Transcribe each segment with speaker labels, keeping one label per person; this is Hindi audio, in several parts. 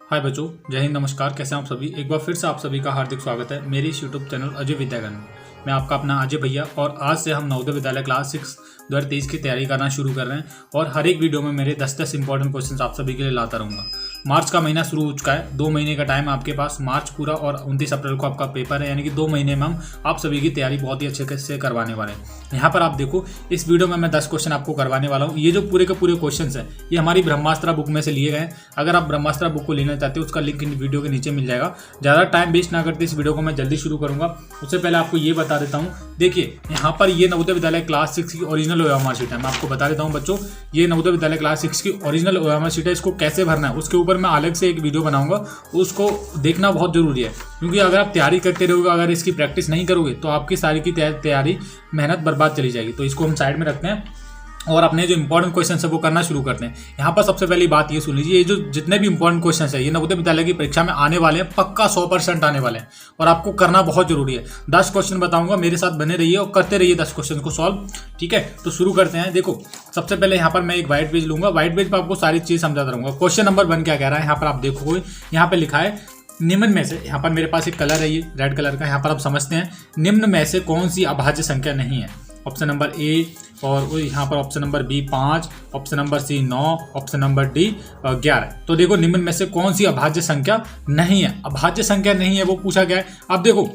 Speaker 1: हाय बच्चों, जय हिंद, नमस्कार। कैसे हैं आप सभी। एक बार फिर से आप सभी का हार्दिक स्वागत है मेरे इस यूट्यूब चैनल अजय विद्यागन में। मैं आपका अपना अजय भैया और आज से हम नवोदय विद्यालय क्लास 6 2023 की तैयारी करना शुरू कर रहे हैं और हर एक वीडियो में मेरे 10-10 इंपॉर्टेंट क्वेश्चन आप सभी के लिए लाता रहूँगा। मार्च का महीना शुरू हो चुका है, 2 महीने का टाइम आपके पास, मार्च पूरा और 29 अप्रैल को आपका पेपर है, यानी कि 2 महीने में हम आप सभी की तैयारी बहुत ही अच्छे से करवाने वाले हैं। यहाँ पर आप देखो, इस वीडियो में मैं 10 क्वेश्चन आपको करवाने वाला हूँ। ये जो पूरे के पूरे क्वेश्चन हैं ये हमारी ब्रह्मास्त्र बुक में से लिए गए हैं। अगर आप ब्रह्मास्त्र बुक को लेना चाहते हो उसका लिंक इन वीडियो के नीचे मिल जाएगा। ज़्यादा टाइम वेस्ट ना करते इस वीडियो को मैं जल्दी शुरू करूँगा। उससे पहले आपको ये बता देता हूँ, देखिए यहाँ पर ये नवोदय विद्यालय क्लास 6 की ओरिजिनल ओएमआर शीट है। मैं आपको बता देता हूँ बच्चों, ये नवोदय विद्यालय क्लास 6 की ओरिजिनल ओएमआर शीट है। इसको कैसे भरना है उसके ऊपर मैं अलग से एक वीडियो बनाऊंगा, उसको देखना बहुत जरूरी है, क्योंकि अगर आप तैयारी करते रहोगे, अगर इसकी प्रैक्टिस नहीं करोगे तो आपकी सारी की तैयारी मेहनत बर्बाद चली जाएगी। तो इसको हम साइड में रखते हैं और अपने जो इंपॉर्टेंट क्वेश्चन है वो करना शुरू करते हैं। यहाँ पर सबसे पहली बात ये सुन लीजिए, ये जो जितने भी इंपॉर्टेंट क्वेश्चन है ये नवोदय विद्यालय की परीक्षा में आने वाले हैं, पक्का 100% आने वाले हैं और आपको करना बहुत जरूरी है। 10 क्वेश्चन बताऊंगा, मेरे साथ बने रहिए और करते रहिए 10 क्वेश्चन को सॉल्व। ठीक है, तो शुरू करते हैं। देखो, सबसे पहले यहाँ पर मैं एक व्हाइट पेज लूंगा, व्हाइट पेज पर आपको सारी चीज समझाता रहूंगा। क्वेश्चन नंबर 1 क्या कह रहा है, यहाँ पर आप देखोगे, यहाँ पे लिखा है निम्न में से, यहाँ पर मेरे पास एक कलर है ये रेड कलर का, यहाँ पर आप समझते हैं निम्न में से कौन सी अभाज्य संख्या नहीं है। ऑप्शन नंबर ए, और यहाँ पर option number B 5, option number C 9, option number D 11। तो देखो, निम्न में से कौन सी अभाज्य संख्या नहीं है। अभाज्य संख्या नहीं है वो पूछा गया है। अब देखो,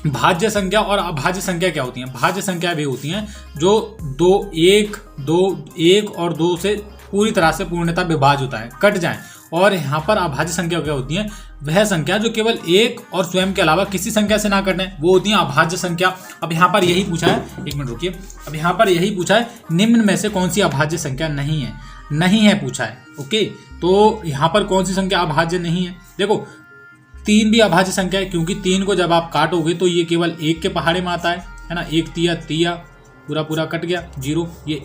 Speaker 1: भाज्य संख्या और अभाज्य संख्या क्या होती हैं। भाज्य संख्या वे होती हैं जो 1 और 2 से पूरी तरह से पूर्णतः विभाज्य होता है, कट जाए। और यहाँ पर अभाज्य संख्या क्या होती है, वह संख्या जो केवल 1 और स्वयं के अलावा किसी संख्या से ना कटे, वो होती है अभाज्य संख्या। अब यहाँ पर यही पूछा है, एक मिनट रुकिए, अब यहाँ पर यही पूछा है निम्न में से कौन सी अभाज्य संख्या नहीं है पूछा है। ओके, तो यहाँ पर कौन सी संख्या अभाज्य नहीं है। देखो, 3 भी अभाज्य संख्या है, क्योंकि 3 को जब आप काटोगे तो ये केवल 1 के पहाड़े में आता है ना। 1 तिया पूरा कट गया 0, ये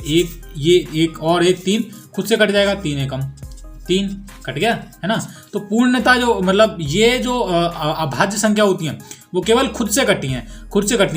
Speaker 1: 1 और 1 3 खुद से कट जाएगा, 3 एकम 3 कट गया, है ना। तो पूर्णता जो मतलब ये जो अभाज्य संख्या होती हैं वो केवल खुद से कटी हैं।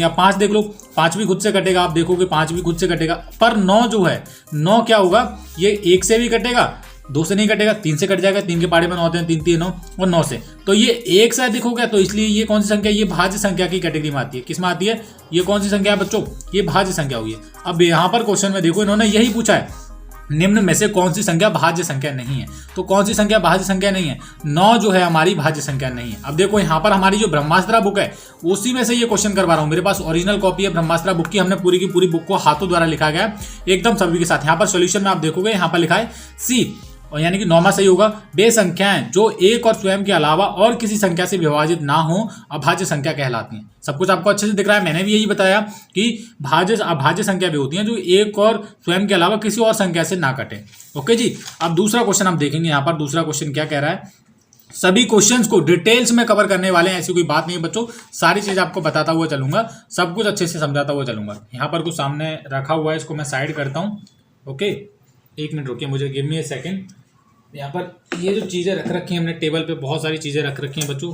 Speaker 1: 5 देख लो, 5 भी खुद से कटेगा, आप देखोगे 5 भी खुद से कटेगा। पर 9 जो है, 9 क्या होगा, ये 1 से भी कटेगा, 2 से नहीं कटेगा, 3 से कट जाएगा। 3 के पहाड़े में 9 होते हैं, 3 3 9 और 9 से, तो ये 1 से अधिक हो गया। तो इसलिए ये कौन सी संख्या, ये भाज्य संख्या की कैटेगरी में आती है। किस में आती है, ये कौन सी संख्या है बच्चों, ये भाज्य संख्या हुई है। अब यहाँ पर क्वेश्चन में देखो, इन्होंने यही पूछा है निम्न में से कौन सी संख्या भाज्य संख्या नहीं है। तो कौन सी संख्या भाज्य संख्या नहीं है, 9 जो है हमारी भाज्य संख्या नहीं है। अब देखो, यहाँ पर हमारी जो ब्रह्मास्त्र बुक है उसी में से ये क्वेश्चन करवा रहा हूँ। मेरे पास ओरिजिनल कॉपी है ब्रह्मास्त्र बुक की, हमने पूरी की पूरी बुक को हाथों द्वारा लिखा गया है एकदम सभी के साथ। यहाँ पर सोल्यूशन में आप देखोगे, यहाँ पर लिखा है सी, और यानी कि 9वां सही होगा। वे संख्याएं जो 1 और स्वयं के अलावा और किसी संख्या से विभाजित ना हो अभाज्य संख्या कहलाती हैं। सब कुछ आपको अच्छे से दिख रहा है, मैंने भी यही बताया कि अभाज्य संख्या भी होती हैं जो 1 और स्वयं के अलावा किसी और संख्या से ना कटे। ओके जी, अब दूसरा क्वेश्चन हम देखेंगे। यहाँ पर दूसरा क्वेश्चन क्या कह रहा है, सभी क्वेश्चंस को डिटेल्स में कवर करने वाले हैं, ऐसी कोई बात नहीं है बच्चों। सारी चीज आपको बताता हुआ चलूंगा, सब कुछ अच्छे से समझाता हुआ चलूंगा। यहाँ पर कुछ सामने रखा हुआ है, इसको मैं साइड करता हूँ। ओके, एक मिनट रुकिए, मुझे गिव मी ए सेकेंड। यहाँ पर ये जो चीज़ें रख रखी हैं हमने टेबल पे, बहुत सारी चीज़ें रख रखी हैं बच्चों,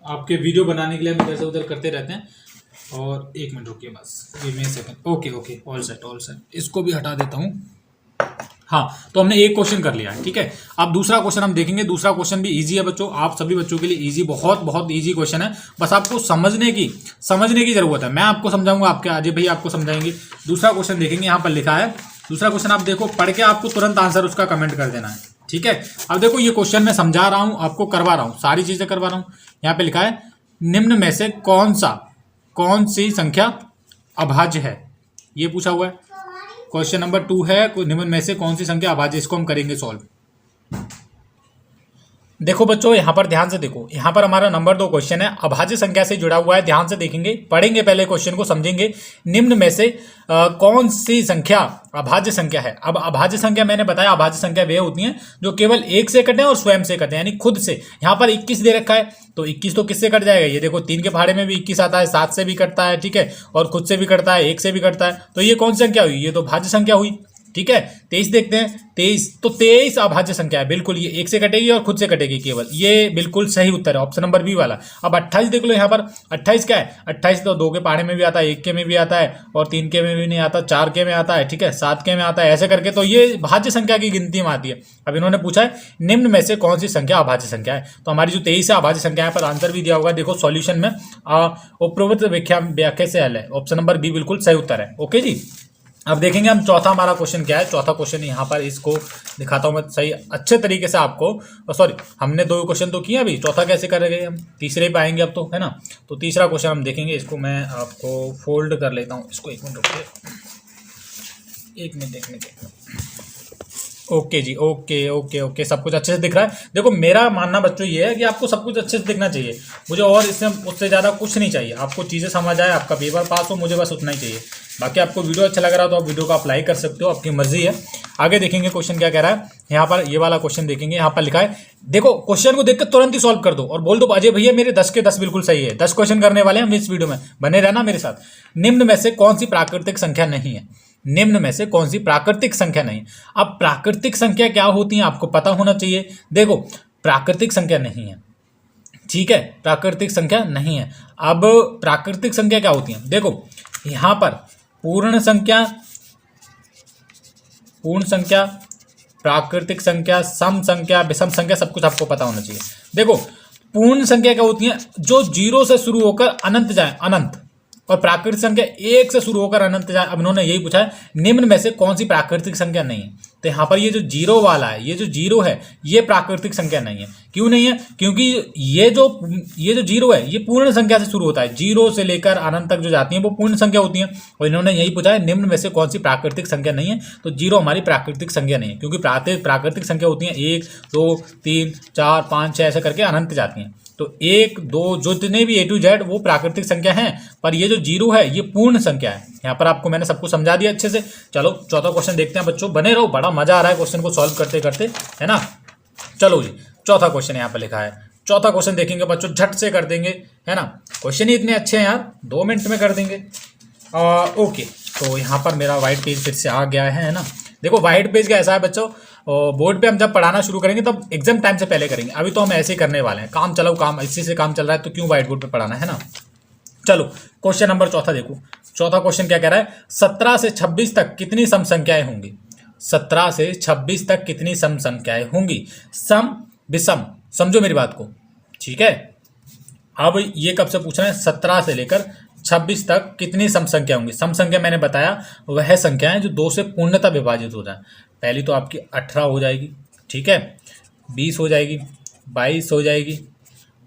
Speaker 1: आपके वीडियो बनाने के लिए हम इधर से उधर करते रहते हैं। और एक मिनट रुकिए बस, गिव मी ए सेकेंड। Okay, all set. इसको भी हटा देता हूँ। हाँ, तो हमने एक क्वेश्चन कर लिया है, ठीक है। अब दूसरा क्वेश्चन हम देखेंगे। दूसरा क्वेश्चन भी इजी है बच्चों, आप सभी बच्चों के लिए इजी, बहुत इजी क्वेश्चन है। बस आपको समझने की जरूरत है। मैं आपको समझाऊंगा, आपके अजय भैया आपको समझाएंगे। दूसरा क्वेश्चन देखेंगे, यहाँ पर लिखा है, दूसरा क्वेश्चन आप देखो, पढ़ के आपको तुरंत आंसर उसका कमेंट कर देना है, ठीक है। अब देखो, ये क्वेश्चन मैं समझा रहा हूं, आपको करवा रहा हूं, सारी चीजें करवा रहा हूं। यहाँ पे लिखा है निम्न में से कौन सी संख्या अभाज्य है, ये पूछा हुआ है। क्वेश्चन नंबर 2 है, निम्न में से कौन सी संख्या अभाज्य, इसको हम करेंगे सॉल्व। देखो बच्चों, यहाँ पर ध्यान से देखो, यहाँ पर हमारा नंबर 2 क्वेश्चन है, अभाज्य संख्या से जुड़ा हुआ है। ध्यान से देखेंगे, पढ़ेंगे पहले क्वेश्चन को, समझेंगे। निम्न में से कौन सी संख्या अभाज्य संख्या है। अब अभाज्य संख्या मैंने बताया, अभाज्य संख्या वे होती हैं जो केवल 1 से कटे और स्वयं से कटे, यानी खुद से। यहाँ पर 21 दे रखा है, तो 21 तो किससे कट जाएगा, ये देखो 3 के पहाड़े में भी 21 आता है, 7 से भी कटता है, ठीक है, और खुद से भी कटता है, 1 से भी कटता है। तो ये कौन सी संख्या हुई, ये तो भाज्य संख्या हुई। ठीक है। 23 देखते हैं, 23 तो 23 अभाज्य संख्या है, बिल्कुल ये एक से कटेगी और खुद से कटेगी केवल, ये बिल्कुल सही उत्तर है ऑप्शन नंबर बी वाला। अब 28 देख लो यहाँ पर, 28 क्या है, 28 तो 2 के पहाड़े में भी आता है, 1 के में भी आता है और 3 के में भी नहीं आता, 4 के में आता है, ठीक है, 7 के में आता है, ऐसे करके तो ये भाज्य संख्या की गिनती में आती है। अब इन्होंने पूछा है निम्न में से कौन सी संख्या अभाज्य संख्या है, तो हमारी जो 23 है अभाज्य संख्या है, पर आंसर भी दिया होगा देखो सॉल्यूशन में, उपरोक्त व्याख्या से हल है, ऑप्शन नंबर बी बिल्कुल सही उत्तर है। ओके जी, अब देखेंगे हम चौथा हमारा क्वेश्चन क्या है। चौथा क्वेश्चन यहाँ पर इसको दिखाता हूँ मैं सही अच्छे तरीके से आपको, सॉरी हमने 2 क्वेश्चन तो किए, अभी चौथा कैसे करेंगे हम, तीसरे पे आएंगे अब तो, है ना। तो तीसरा क्वेश्चन हम देखेंगे, इसको मैं आपको फोल्ड कर लेता हूँ, इसको 1 मिनट रुकिए, 1 मिनट देखने के। ओके जी, ओके ओके ओके, सब कुछ अच्छे से दिख रहा है। देखो मेरा मानना बच्चों ये है कि आपको सब कुछ अच्छे से दिखना चाहिए, मुझे और इससे उससे ज़्यादा कुछ नहीं चाहिए, आपको चीज़ें समझ आए, आपका पेपर पास हो, मुझे बस उतना ही चाहिए। बाकी आपको वीडियो अच्छा लग रहा हो तो आप वीडियो को आप लाइक कर सकते हो, आपकी मर्जी है। आगे देखेंगे क्वेश्चन क्या कह रहा है, यहाँ पर ये वाला क्वेश्चन देखेंगे, यहाँ पर लिखा है, देखो क्वेश्चन को देखकर तुरंत ही सॉल्व कर दो और बोल दो अजय भैया मेरे 10 के 10 बिल्कुल सही है। 10 क्वेश्चन करने वाले हैं हम इस वीडियो में, बने रहना मेरे साथ। निम्न में से कौन सी प्राकृतिक संख्या नहीं है, निम्न में से कौन सी प्राकृतिक संख्या नहीं। अब प्राकृतिक संख्या क्या होती है आपको पता होना चाहिए। देखो प्राकृतिक संख्या नहीं है, ठीक है, प्राकृतिक संख्या नहीं है। अब प्राकृतिक संख्या क्या होती है, देखो यहां पर पूर्ण संख्या, प्राकृतिक संख्या, सम संख्या, विषम संख्या, सब कुछ आपको पता होना चाहिए। देखो पूर्ण संख्या क्या होती है, जो 0 से शुरू होकर अनंत जाए, अनंत, और प्राकृतिक संख्या 1 से शुरू होकर अनंत जाए। अब इन्होंने यही पूछा है निम्न में से कौन सी प्राकृतिक संख्या नहीं है, तो यहाँ पर ये जो 0 वाला है, ये जो 0 है ये प्राकृतिक संख्या नहीं है। क्यों नहीं है, क्योंकि ये जो 0 है ये पूर्ण संख्या से शुरू होता है, 0 से लेकर अनंत तक जो जाती है वो पूर्ण संख्या होती है। और इन्होंने यही पूछा है निम्न में से कौन सी प्राकृतिक संख्या नहीं है, तो 0 हमारी प्राकृतिक संख्या नहीं है, क्योंकि प्राकृतिक संख्या होती है 1 2 3 4 5 6 ऐसे करके अनंत जाती हैं। तो 1 2 जो जितने भी A to Z वो प्राकृतिक संख्या हैं, पर ये जो 0 है ये पूर्ण संख्या है। यहाँ पर आपको मैंने सब कुछ समझा दिया अच्छे से। चलो चौथा क्वेश्चन देखते हैं बच्चों, बने रहो, बड़ा मजा आ रहा है क्वेश्चन को सॉल्व करते करते, है ना। चलो जी, चौथा क्वेश्चन यहाँ पर लिखा है, चौथा क्वेश्चन देखेंगे बच्चों, झट से कर देंगे, है ना। क्वेश्चन ही इतने अच्छे हैं यार, 2 मिनट में कर देंगे। ओके, तो यहाँ पर मेरा व्हाइट पेज फिर से आ गया है ना। देखो व्हाइट पेज का ऐसा है बच्चों, बोर्ड पे हम जब पढ़ाना शुरू करेंगे तब एग्जाम टाइम से पहले करेंगे, अभी तो हम ऐसे ही करने वाले हैं, काम चलो काम, इसी से काम चल रहा है तो क्यों व्हाइट बोर्ड पे पढ़ाना, है ना। चलो क्वेश्चन नंबर चौथा देखो, चौथा क्वेश्चन क्या कह रहा है, 17 से 26 तक कितनी सम संख्याएं होंगी, 17 से 26 तक कितनी सम संख्याएं होंगी, सम विषम, समझो मेरी बात को, ठीक है। अब ये कब से पूछ रहे हैं, 17 से लेकर 26 तक कितनी सम संख्या होंगी। सम संख्या मैंने बताया वह संख्या है जो 2 से पूर्णतः विभाजित हो जाए। पहली तो आपकी 18 हो जाएगी, ठीक है, 20 हो जाएगी, 22 हो जाएगी,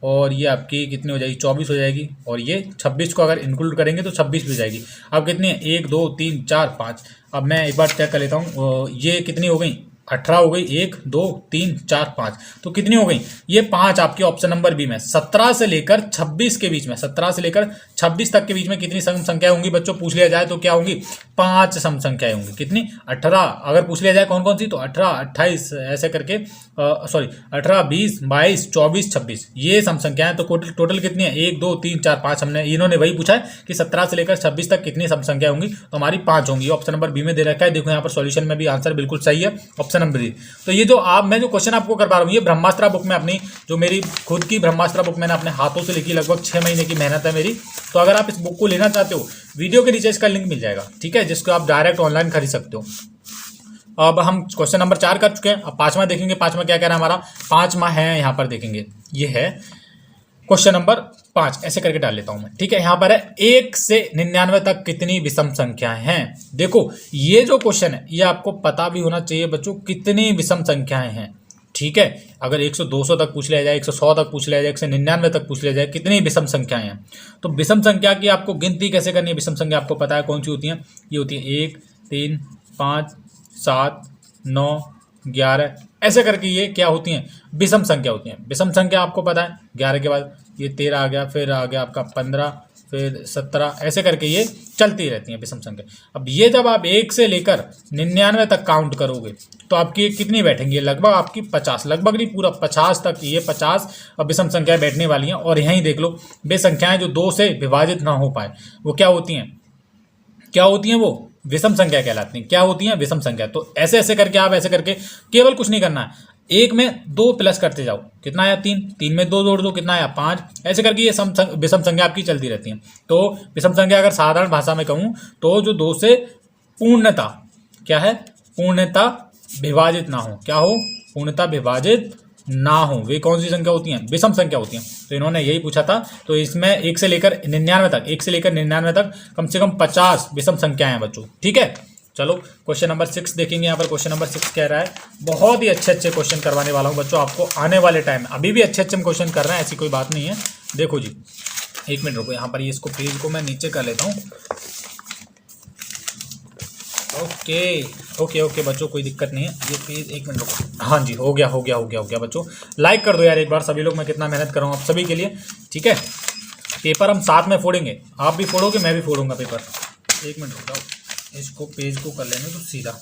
Speaker 1: और ये आपकी कितनी हो जाएगी, 24 हो जाएगी, और ये 26 को अगर इंक्लूड करेंगे तो 26 भी हो जाएगी। अब कितनी है, 1 2 3 4 5, अब मैं एक बार चेक कर लेता हूँ, ये कितनी हो गई, 18 हो गई, 1 2 3 4 5, तो कितनी हो गई, ये 5 आपकी ऑप्शन नंबर बी में। 17 से लेकर 26 के बीच में, 17 से लेकर 26 तक के बीच में कितनी सम संख्याएं होंगी बच्चों, पूछ लिया जाए तो क्या होंगी, 5 सम संख्याएं होंगी। कितनी, 18, अगर पूछ लिया जाए कौन कौन सी, तो 18 28 ऐसे करके, सॉरी 18 20 22 24 26, ये सम संख्याएं। तो टोटल कितनी है, 1 2 3 4 5, हमने इन्होंने वही पूछा है कि 17 से लेकर 26 तक कितनी सम संख्या होंगी, तो हमारी 5 होंगी, ऑप्शन नंबर बी में दे रखा है। देखो यहाँ पर सॉल्यूशन में भी आंसर बिल्कुल सही है, ऑप्शन नंबर बी। तो ये जो मैं जो क्वेश्चन आपको करवा रहा हूँ, ये ब्रह्मास्त्र बुक में, अपनी जो मेरी खुद की ब्रह्मास्त्र बुक मैंने अपने हाथों से लिखी, लगभग 6 महीने की मेहनत है मेरी। तो अगर आप इस बुक को लेना चाहते हो, वीडियो के नीचे इसका लिंक मिल जाएगा, ठीक है, जिसको आप डायरेक्ट ऑनलाइन खरीद सकते हो। अब हम क्वेश्चन नंबर 4 कर चुके हैं, अब 5वां देखेंगे। 5वां क्या कह रहा है हमारा, 5वां है, यहाँ पर देखेंगे, ये है क्वेश्चन नंबर 5, ऐसे करके डाल लेता हूं मैं, ठीक है। यहाँ पर है 1 से 99 तक कितनी विषम संख्याएं हैं। देखो ये जो क्वेश्चन है ये आपको पता भी होना चाहिए बच्चों, कितनी विषम संख्याएं हैं, ठीक है। अगर 100 200 तक पूछ लिया जाए, 100 तक पूछ लिया जाए, 199 तक पूछ लिया जाए, कितनी विषम संख्याएं हैं। तो विषम संख्या की आपको गिनती कैसे करनी है, विषम संख्या आपको पता है कौन सी होती है, ये होती है 1 3 5 7 9 11, ऐसे करके ये क्या होती हैं, विषम संख्या होती हैं। विषम संख्या आपको पता है, 11 के बाद ये 13 आ गया, फिर आ गया आपका 15, फिर 17, ऐसे करके ये चलती रहती हैं विषम संख्या। अब ये जब आप 1 से लेकर 99 तक काउंट करोगे तो आपकी कितनी बैठेंगी, लगभग आपकी 50, लगभग नहीं पूरा 50 तक, ये 50 विषम संख्याएं बैठने वाली हैं। और यहीं देख लो, वे संख्याएं जो 2 से विभाजित ना हो पाए वो क्या होती हैं, क्या होती हैं, वो विषम संख्या कहलाती हैं। क्या होती हैं? विषम संख्या। तो ऐसे ऐसे करके आप ऐसे करके केवल कुछ नहीं करना है, एक में 2 प्लस करते जाओ, कितना आया 3, 3 में 2 जोड़ दो, कितना आया 5, ऐसे करके ये विषम संख्या आपकी चलती रहती है। तो विषम संख्या अगर साधारण भाषा में कहूँ तो जो 2 से पूर्णता क्या है, पूर्णता विभाजित ना हो, क्या हो, पूर्णता विभाजित ना हो, वे कौन सी संख्या होती हैं? विषम संख्या होती हैं। तो इन्होंने यही पूछा था। तो इसमें 1 से लेकर 99 तक, 1 से लेकर 99 तक कम से कम 50 विषम संख्याएं हैं बच्चों। ठीक है, चलो क्वेश्चन नंबर 6 देखेंगे। यहाँ पर क्वेश्चन नंबर 6 कह रहा है, बहुत ही अच्छे अच्छे क्वेश्चन करवाने वाला हूँ बच्चों आपको आने वाले टाइम। अभी भी अच्छे अच्छे हम क्वेश्चन कर रहे हैं, ऐसी कोई बात नहीं है। देखो जी, 1 मिनट रुको, यहाँ पर ये इसको पेज को मैं नीचे कर लेता हूँ। ओके बच्चों, कोई दिक्कत नहीं है। ये पेज 1 मिनट रुको, हाँ जी, हो गया बच्चों। लाइक कर दो यार एक बार सभी लोग, मैं कितना मेहनत कर रहा हूँ आप सभी के लिए। ठीक है, पेपर हम साथ में फोड़ेंगे, आप भी फोड़ोगे मैं भी फोड़ूंगा पेपर। 1 मिनट रुको, इसको पेज को कर लेने तो सीधा।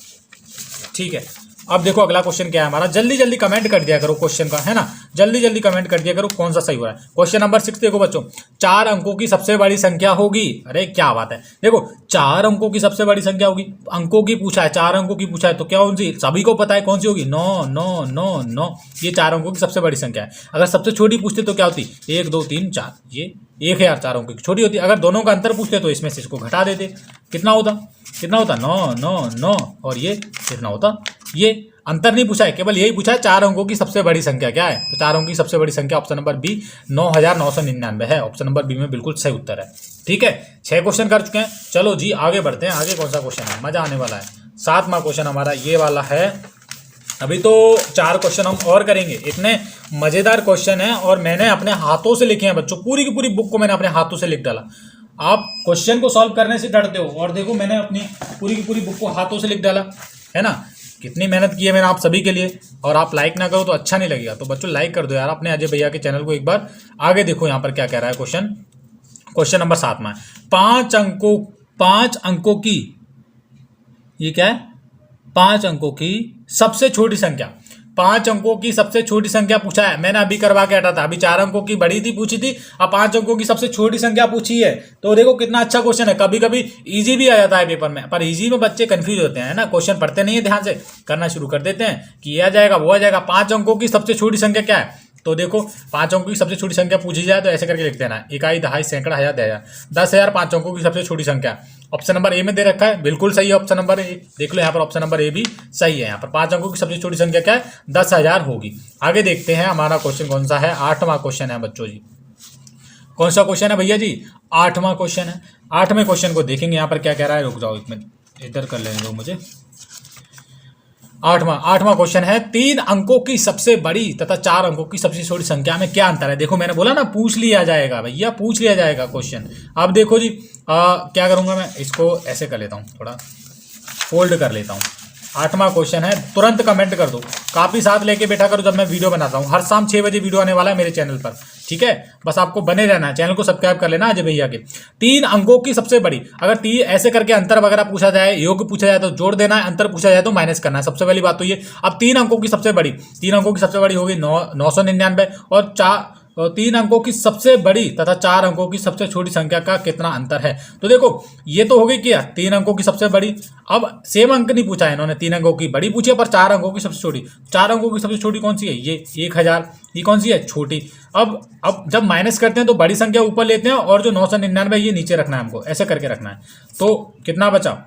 Speaker 1: ठीक है, अब देखो अगला क्वेश्चन क्या है हमारा। जल्दी जल्दी कमेंट कर दिया करो क्वेश्चन का, है ना, जल्दी जल्दी कमेंट कर दिया करो कौन सा सही हो रहा है। क्वेश्चन नंबर 6 देखो बच्चों, 4 अंकों की सबसे बड़ी संख्या होगी। अरे क्या बात है, देखो 4 अंकों की सबसे बड़ी संख्या होगी, अंकों की पूछा है, 4 अंकों की पूछा है, तो क्या कौन सी, सभी को पता है कौन सी होगी, 9 9 9 9। ये 4 अंकों की सबसे बड़ी संख्या है। अगर सबसे छोटी पूछते तो क्या होती, 1 2 3 4, ये 1000 4 अंकों की छोटी होती। अगर दोनों का अंतर पूछते तो इसमें से इसको घटा देते, कितना होता 9 9 9, और ये कितना होता, ये अंतर नहीं पूछा है, केवल यही पूछा है 4 अंकों की सबसे बड़ी संख्या क्या है। तो 4 अंकों की सबसे बड़ी संख्या ऑप्शन नंबर बी 9999 है। ऑप्शन नंबर बी में बिल्कुल सही उत्तर है। ठीक है, 6 क्वेश्चन कर चुके हैं। चलो जी आगे बढ़ते हैं। आगे कौन सा क्वेश्चन है, मजा आने वाला है। 7वां क्वेश्चन हमारा ये वाला है। अभी तो 4 क्वेश्चन हम और करेंगे। इतने मजेदार क्वेश्चन है और मैंने अपने हाथों से लिखे हैं बच्चों, पूरी की पूरी बुक को मैंने अपने हाथों से लिख डाला। आप क्वेश्चन को सॉल्व करने से डरते हो, और देखो मैंने अपनी पूरी की पूरी बुक को हाथों से लिख डाला, है ना। कितनी मेहनत की है मैंने आप सभी के लिए, और आप लाइक ना करो तो अच्छा नहीं लगेगा। तो बच्चों लाइक कर दो यार अपने अजय भैया के चैनल को एक बार। आगे देखो यहाँ पर क्या कह रहा है क्वेश्चन। क्वेश्चन नंबर 7 में 5 अंकों की, ये क्या है, 5 अंकों की सबसे छोटी संख्या। 5 अंकों की सबसे छोटी संख्या पूछा है, मैंने अभी करवा के हटा था। अभी 4 अंकों की बड़ी थी पूछी थी, अब 5 अंकों की सबसे छोटी संख्या पूछी है। तो देखो कितना अच्छा क्वेश्चन है। कभी कभी इजी भी आ जाता है पेपर में, पर इजी में बच्चे कंफ्यूज होते हैं ना, क्वेश्चन पढ़ते नहीं है ध्यान से, करना शुरू कर देते हैं कि ये आ जाएगा वो आ जाएगा। 5 अंकों की सबसे छोटी संख्या क्या है, तो देखो 5 अंकों की सबसे छोटी संख्या पूछी जाए तो ऐसे करके लिख देना, इकाई दहाई सैकड़ा हजार 10,000 5 अंकों की सबसे छोटी संख्या। ऑप्शन नंबर ए में दे रखा है, बिल्कुल सही है ऑप्शन नंबर ए। देख लो यहाँ पर ऑप्शन नंबर ए भी सही है। यहाँ पर 5 अंकों की सबसे छोटी संख्या क्या है, 10,000 होगी। आगे देखते हैं हमारा क्वेश्चन कौन सा है। 8वां क्वेश्चन है बच्चों जी। कौन सा क्वेश्चन है भैया जी, 8वां क्वेश्चन है। 8वें क्वेश्चन को देखेंगे यहाँ पर क्या कह रहा है। रुक जाओ एक मिनट, इधर कर लेने दो मुझे। 8वां क्वेश्चन है, 3 अंकों की सबसे बड़ी तथा 4 अंकों की सबसे छोटी संख्या में क्या अंतर है। देखो मैंने बोला ना पूछ लिया जाएगा भैया, पूछ लिया जाएगा क्वेश्चन। अब देखो जी क्या करूंगा मैं, इसको ऐसे कर लेता हूँ, थोड़ा फोल्ड कर लेता हूँ। 8वां क्वेश्चन है, तुरंत कमेंट कर दो, काफी साथ लेके बैठा करो जब मैं वीडियो बनाता हूँ। हर शाम 6 बजे वीडियो आने वाला है मेरे चैनल पर, ठीक है। बस आपको बने रहना है, चैनल को सब्सक्राइब कर लेना अजय भैया के। 3 अंकों की सबसे बड़ी, अगर 3 ऐसे करके अंतर वगैरह पूछा जाए, योग पूछा जाए तो जोड़ देना है, अंतर पूछा जाए तो माइनस करना है। सबसे पहली बात तो ये। अब 3 अंकों की सबसे बड़ी, 3 अंकों की सबसे बड़ी होगी 999, और 3 अंकों की सबसे बड़ी तथा 4 अंकों की सबसे छोटी संख्या का कितना अंतर है। तो देखो ये तो हो गई क्या, 3 अंकों की सबसे बड़ी। अब सेम अंक नहीं पूछा है इन्होंने, 3 अंकों की बड़ी पूछी है पर 4 अंकों की सबसे छोटी। 4 अंकों की सबसे छोटी कौन सी है, ये 1000, ये कौन सी है, छोटी। अब जब माइनस करते हैं तो बड़ी संख्या ऊपर लेते हैं और जो 999 ये नीचे रखना है हमको, ऐसे करके रखना है। तो कितना बचा,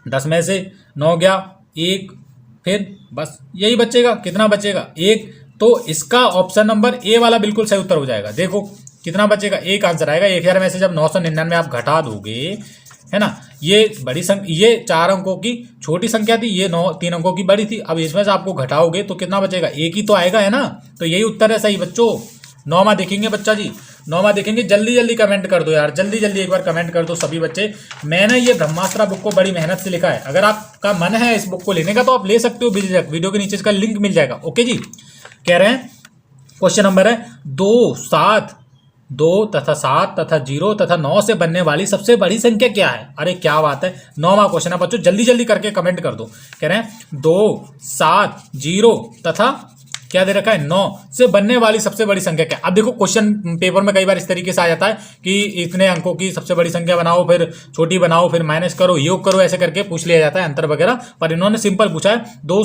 Speaker 1: 10 में से 9 गया, 1, फिर बस यही बचेगा, कितना बचेगा 1। तो इसका ऑप्शन नंबर ए वाला बिल्कुल सही उत्तर हो जाएगा। देखो कितना बचेगा, 1 आंसर आएगा। 1000 में से जब 999 आप घटा दोगे, है ना, ये बड़ी संख्या, ये 4 अंकों की छोटी संख्या थी, ये 3 अंकों की बड़ी थी। अब इसमें से आपको घटाओगे तो कितना बचेगा, 1 ही तो आएगा, है ना। तो यही उत्तर है सही बच्चों। 9वां देखेंगे बच्चा जी, 9वां देखेंगे। जल्दी जल्दी कमेंट कर दो यार, जल्दी जल्दी एक बार कमेंट कर दो सभी बच्चे। मैंने ये ब्रह्मास्त्र बुक को बड़ी मेहनत से लिखा है। अगर आपका मन है इस बुक को लेने का तो आप ले सकते हो, वीडियो के नीचे इसका लिंक मिल जाएगा। ओके जी, कह रहे हैं क्वेश्चन नंबर है 2 तथा 7 तथा 0 तथा 9 से बनने वाली सबसे बड़ी संख्या क्या है। अरे क्या बात है, 9वां क्वेश्चन है बच्चों, जल्दी जल्दी करके कमेंट कर दो। कह रहे हैं 2 7 0 तथा क्या दे रखा है 9 से बनने वाली सबसे बड़ी संख्या क्या। अब देखो क्वेश्चन पेपर में कई बार इस तरीके से आ जाता है कि इतने अंकों की सबसे बड़ी संख्या बनाओ, फिर छोटी बनाओ, फिर माइनस करो, योग करो, ऐसे करके पूछ लिया जाता है अंतर वगैरह। पर इन्होंने सिंपल पूछा है 2,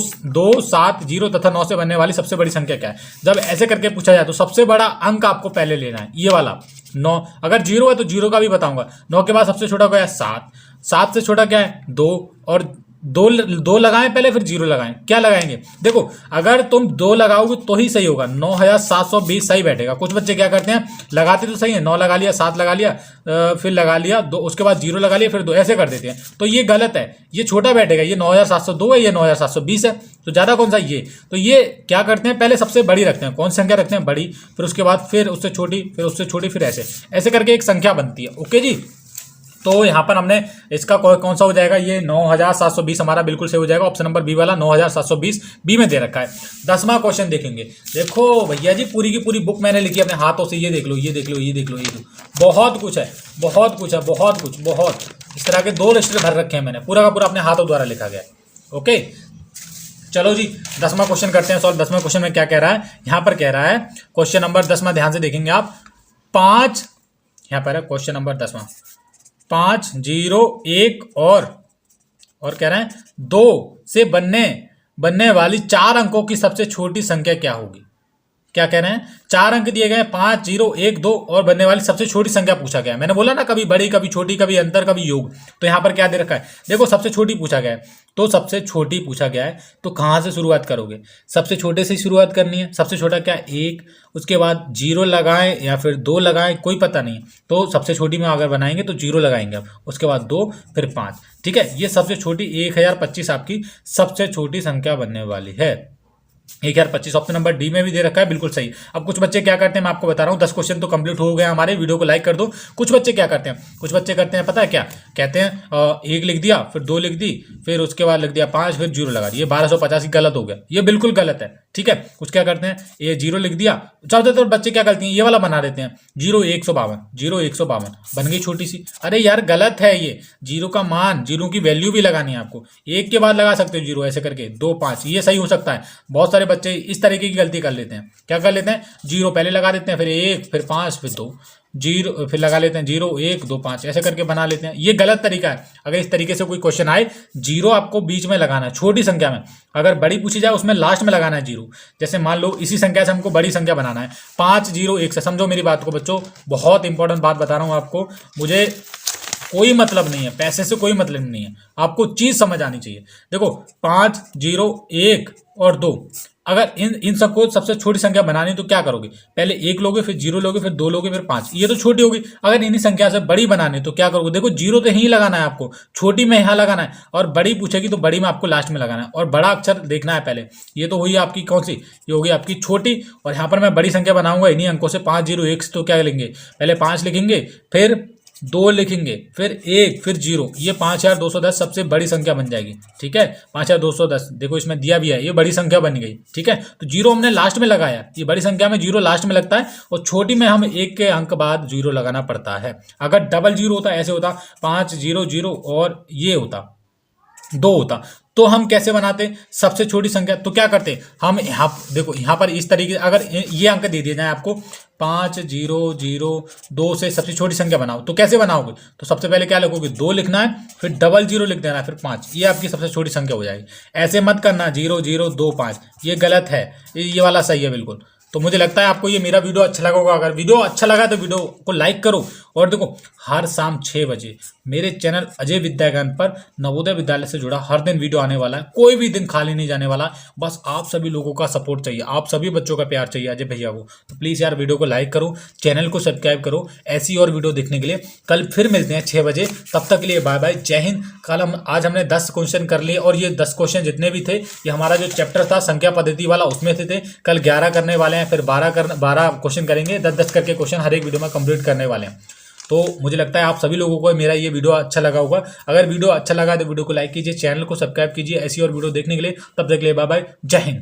Speaker 1: 7, 0 तथा 9 से बनने वाली सबसे बड़ी संख्या क्या है। जब ऐसे करके पूछा जाए तो सबसे बड़ा अंक आपको पहले लेना है, ये वाला 9। अगर 0 है तो 0 का भी बताऊंगा। 9 के बाद सबसे छोटा क्या है 7, 7 से छोटा क्या है 2, और दो लगाएं पहले, फिर 0 लगाएं। क्या लगाएंगे, देखो अगर तुम 2 लगाओगे तो ही सही होगा, 9720 सही बैठेगा। कुछ बच्चे क्या करते हैं, लगाते तो सही है, 9 लगा लिया, 7 लगा लिया, फिर लगा लिया 2, उसके बाद 0 लगा लिया, फिर 2, ऐसे कर देते हैं। तो ये गलत है, ये छोटा बैठेगा। ये 9702 है, ये 9720 है, तो ज़्यादा कौन सा ये। तो ये क्या करते हैं, पहले सबसे बड़ी रखते हैं। कौन सी संख्या रखते हैं, बड़ी, फिर उसके बाद फिर उससे छोटी, फिर उससे छोटी, फिर ऐसे ऐसे करके एक संख्या बनती है। ओके जी, तो यहाँ पर हमने इसका कौन सा हो जाएगा, ये 9720 हमारा बिल्कुल सही हो जाएगा। ऑप्शन नंबर बी वाला 9720 बी में दे रखा है। 10वां क्वेश्चन देखेंगे। देखो भैया जी पूरी की पूरी बुक मैंने लिखी अपने हाथों से, ये देख लो, ये देख लो, ये देख लो, ये देख लो, बहुत कुछ है, बहुत कुछ है, बहुत कुछ, बहुत इस तरह के 2 रजिस्टर भर रखे हैं मैंने, पूरा का पूरा अपने हाथों द्वारा लिखा गया। ओके चलो जी 10वां क्वेश्चन करते हैं सॉल्व। 10वां क्वेश्चन में क्या कह रहा है, यहाँ पर कह रहा है क्वेश्चन नंबर 10वां, ध्यान से देखेंगे आप। 5 यहाँ पर है क्वेश्चन नंबर 10वां, 5, 0, 1 और कह रहे हैं 2 से बनने वाली 4 अंकों की सबसे छोटी संख्या क्या होगी। क्या कह रहे हैं, 4 अंक दिए गए, 5, 0, 1, 2 और बनने वाली सबसे छोटी संख्या पूछा गया है। मैंने बोला ना कभी बड़ी, कभी छोटी, कभी अंतर, कभी योग। तो यहाँ पर क्या दे रखा है, देखो सबसे छोटी पूछा गया है, तो सबसे छोटी पूछा गया है तो कहाँ से शुरुआत करोगे, सबसे छोटे से ही शुरुआत करनी है। सबसे छोटा क्या 1, उसके बाद 0 लगाएं या फिर 2 लगाएं, कोई पता नहीं। तो सबसे छोटी में अगर बनाएंगे तो 0 लगाएंगे आप, उसके बाद 2, फिर 5। ठीक है, ये सबसे छोटी 1025 आपकी सबसे छोटी संख्या बनने वाली है। 1025 ऑप्शन नंबर डी में भी दे रखा है, बिल्कुल सही। अब कुछ बच्चे क्या करते हैं, मैं आपको बता रहा हूँ, 10 क्वेश्चन तो कंप्लीट हो गए हमारे। वीडियो को लाइक कर दो। कुछ बच्चे क्या करते हैं, कुछ बच्चे करते हैं पता है क्या, कहते हैं 1 लिख दिया, फिर 2 लिख दी, फिर उसके बाद लिख दिया 5, फिर 0 लगा दिया, 1285 गलत हो गया, ये बिल्कुल गलत है। ठीक है, कुछ क्या करते हैं, ये 0 लिख दिया। ज़्यादातर बच्चे क्या करते हैं, ये वाला बना देते हैं 0 152, 0 152 बन गई छोटी सी। अरे यार गलत है ये, 0 का मान, 0 की वैल्यू भी लगानी है आपको, 1 के बाद लगा सकते हो 0, ऐसे करके 2 5, ये सही हो सकता है। बहुत सारे बच्चे इस तरीके की गलती कर लेते हैं। क्या कर लेते हैं, 0 पहले लगा देते हैं, फिर 1, फिर 5, फिर 2, 0 फिर लगा लेते हैं 0 1 2 5, ऐसे करके बना लेते हैं। ये गलत तरीका है। अगर इस तरीके से कोई क्वेश्चन आए, 0 आपको बीच में लगाना है, छोटी संख्या में। अगर बड़ी पूछी जाए उसमें लास्ट में लगाना है 0। जैसे मान लो इसी संख्या से हमको बड़ी संख्या बनाना है, 5, 0, 1 से। समझो मेरी बात को बच्चों, बहुत इंपॉर्टेंट बात बता रहा हूँ आपको। मुझे कोई मतलब नहीं है, पैसे से कोई मतलब नहीं है, आपको चीज समझ आनी चाहिए। देखो 5, 0, 1 और 2, अगर इन सबको सबसे छोटी संख्या बनानी तो क्या करोगे, पहले 1 लोगे, फिर 0 लोगे, फिर 2 लोगे, फिर 5, ये तो छोटी होगी। अगर इन्हीं संख्या से बड़ी बनानी तो क्या करोगे, देखो 0 तो यहीं लगाना है आपको, छोटी में यहाँ लगाना है, और बड़ी पूछेगी तो बड़ी में आपको लास्ट में लगाना है, और बड़ा अक्षर देखना है पहले। ये तो हुई आपकी कौन सी, ये होगी आपकी छोटी। और यहाँ पर मैं बड़ी संख्या बनाऊंगा इन्हीं अंकों से, 5, 0, 1 से। तो क्या लेंगे, पहले 5 लिखेंगे, फिर 2 लिखेंगे, फिर 1, फिर 0, ये 5210 सबसे बड़ी संख्या बन जाएगी। ठीक है, 5210 देखो इसमें दिया भी है, ये बड़ी संख्या बन गई। ठीक है, तो 0 हमने लास्ट में लगाया, ये बड़ी संख्या में 0 लास्ट में लगता है, और छोटी में हम 1 के अंक बाद 0 लगाना पड़ता है। अगर डबल 0 होता, ऐसे होता 5, 0, 0 और ये होता 2 होता, तो हम कैसे बनाते सबसे छोटी संख्या। तो क्या करते हम, यहाँ देखो यहाँ पर इस तरीके, अगर ये अंक दे दिए जाए आपको 5, 0, 0, 2 से सबसे छोटी संख्या बनाओ, तो कैसे बनाओगे, तो सबसे पहले क्या लिखोगे, 2 लिखना है, फिर डबल 0 लिख देना है, फिर 5, ये आपकी सबसे छोटी संख्या हो जाएगी। ऐसे मत करना 0, 0, 2, 5, ये गलत है, ये वाला सही है बिल्कुल। तो मुझे लगता है आपको ये मेरा वीडियो अच्छा लगा होगा। अगर वीडियो अच्छा लगा तो वीडियो को लाइक करो, और देखो हर शाम 6 बजे मेरे चैनल अजय विद्या ज्ञान पर नवोदय विद्यालय से जुड़ा हर दिन वीडियो आने वाला है। कोई भी दिन खाली नहीं जाने वाला, बस आप सभी लोगों का सपोर्ट चाहिए, आप सभी बच्चों का प्यार चाहिए अजय भैया को। तो प्लीज़ यार वीडियो को लाइक करो, चैनल को सब्सक्राइब करो, ऐसी और वीडियो देखने के लिए। कल फिर मिलते हैं 6 बजे, तब तक के लिए बाय बाय, जय हिंद। आज हमने 10 क्वेश्चन कर लिए, और ये 10 क्वेश्चन जितने भी थे, ये हमारा जो चैप्टर था संख्या पद्धति वाला उसमें थे। कल 11 करने वाले हैं, फिर 12 क्वेश्चन करेंगे, 10-10 करके क्वेश्चन हर एक वीडियो में कंप्लीट करने वाले हैं। तो मुझे लगता है आप सभी लोगों को मेरा ये वीडियो अच्छा लगा होगा। अगर वीडियो अच्छा लगा तो वीडियो को लाइक कीजिए, चैनल को सब्सक्राइब कीजिए ऐसी और वीडियो देखने के लिए। तब तक के लिए बाय बाय, जय हिंद।